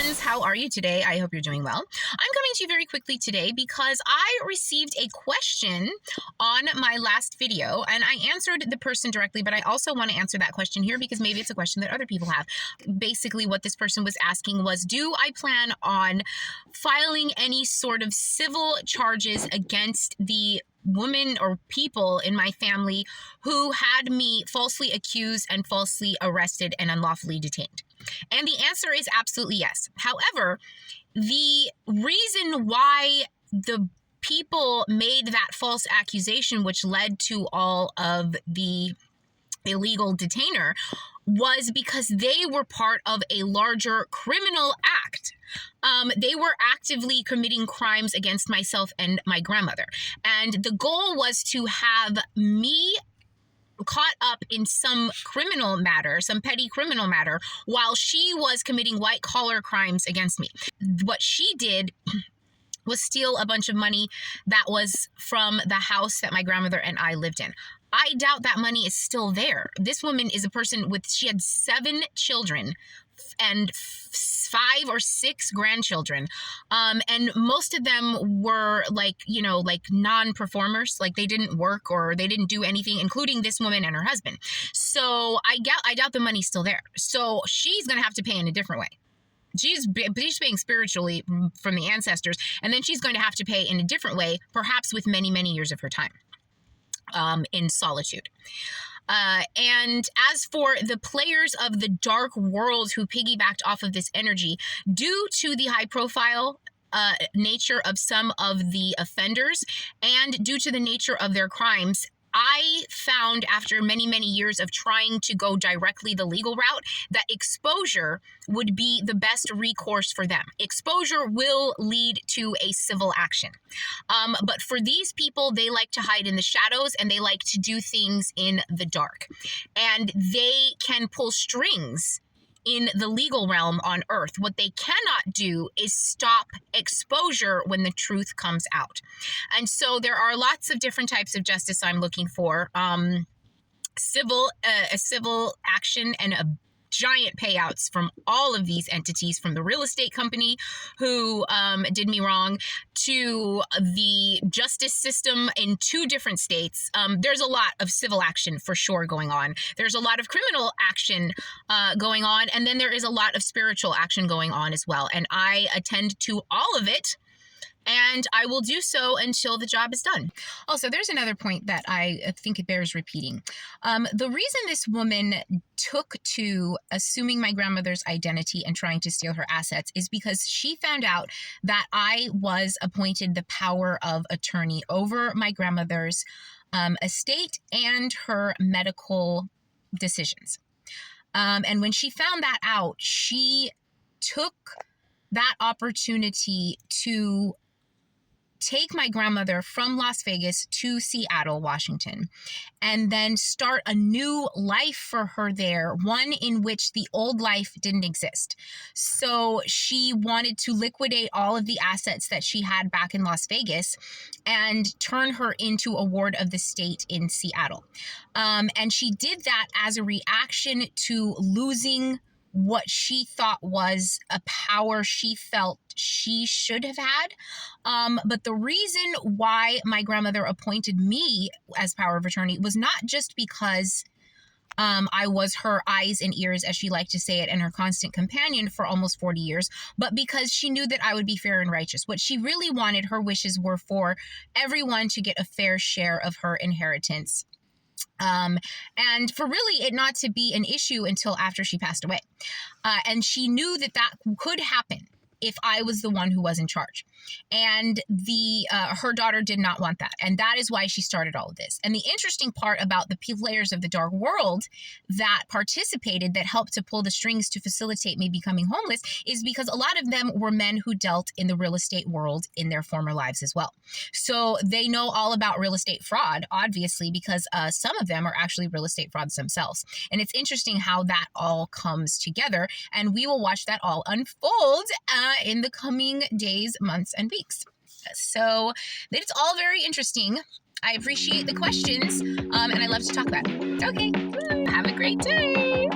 friends, how are you today? I hope you're doing well. I'm coming to you very quickly today because I received a question on my last video and I answered the person directly, but I also want to answer that question here because maybe it's a question that other people have. Basically, what this person was asking was, do I plan on filing any sort of civil charges against the women or people in my family who had me falsely accused and falsely arrested and unlawfully detained? And the answer is absolutely yes. However, the reason why the people made that false accusation, which led to all of the illegal detainer, was because they were part of a larger criminal act. They were actively committing crimes against myself and my grandmother. And the goal was to have me caught up in some criminal matter, some petty criminal matter, while she was committing white collar crimes against me. What she did was steal a bunch of money that was from the house that my grandmother and I lived in. I doubt that money is still there. This woman is a person she had 7 children and 5 or 6 grandchildren. And most of them were like non-performers, like they didn't work or they didn't do anything, including this woman and her husband. So I doubt the money's still there. So she's going to have to pay in a different way. She's paying spiritually from the ancestors, and then she's going to have to pay in a different way, perhaps with many, many years of her time in solitude. And as for the players of the dark world who piggybacked off of this energy, due to the high profile nature of some of the offenders and due to the nature of their crimes, I found after many, many years of trying to go directly the legal route that exposure would be the best recourse for them. Exposure will lead to a civil action. But for these people, they like to hide in the shadows and they like to do things in the dark. And they can pull strings in the legal realm on earth. What they cannot do is stop exposure when the truth comes out. And so there are lots of different types of justice I'm looking for. A civil action and a giant payouts from all of these entities, from the real estate company who did me wrong to the justice system in 2 different states. There's a lot of civil action for sure going on. There's a lot of criminal action going on, and then there is a lot of spiritual action going on as well. And I attend to all of it, and I will do so until the job is done. Also, there's another point that I think it bears repeating. The reason this woman took to assuming my grandmother's identity and trying to steal her assets is because she found out that I was appointed the power of attorney over my grandmother's estate and her medical decisions. And when she found that out, she took that opportunity to take my grandmother from Las Vegas to Seattle, Washington, and then start a new life for her there, one in which the old life didn't exist. So she wanted to liquidate all of the assets that she had back in Las Vegas and turn her into a ward of the state in Seattle. And she did that as a reaction to losing what she thought was a power she felt she should have had. But the reason why my grandmother appointed me as power of attorney was not just because I was her eyes and ears, as she liked to say it, and her constant companion for almost 40 years, but because she knew that I would be fair and righteous. What she really wanted, her wishes were for everyone to get a fair share of her inheritance. And for really it not to be an issue until after she passed away. And she knew that that could happen if I was the one who was in charge. And her daughter did not want that. And that is why she started all of this. And the interesting part about the players of the dark world that participated, that helped to pull the strings to facilitate me becoming homeless, is because a lot of them were men who dealt in the real estate world in their former lives as well. So they know all about real estate fraud, obviously, because some of them are actually real estate frauds themselves. And it's interesting how that all comes together. And we will watch that all unfold in the coming days, months, and weeks. So it's all very interesting. I appreciate the questions, and I love to talk about it. Okay, have a great day.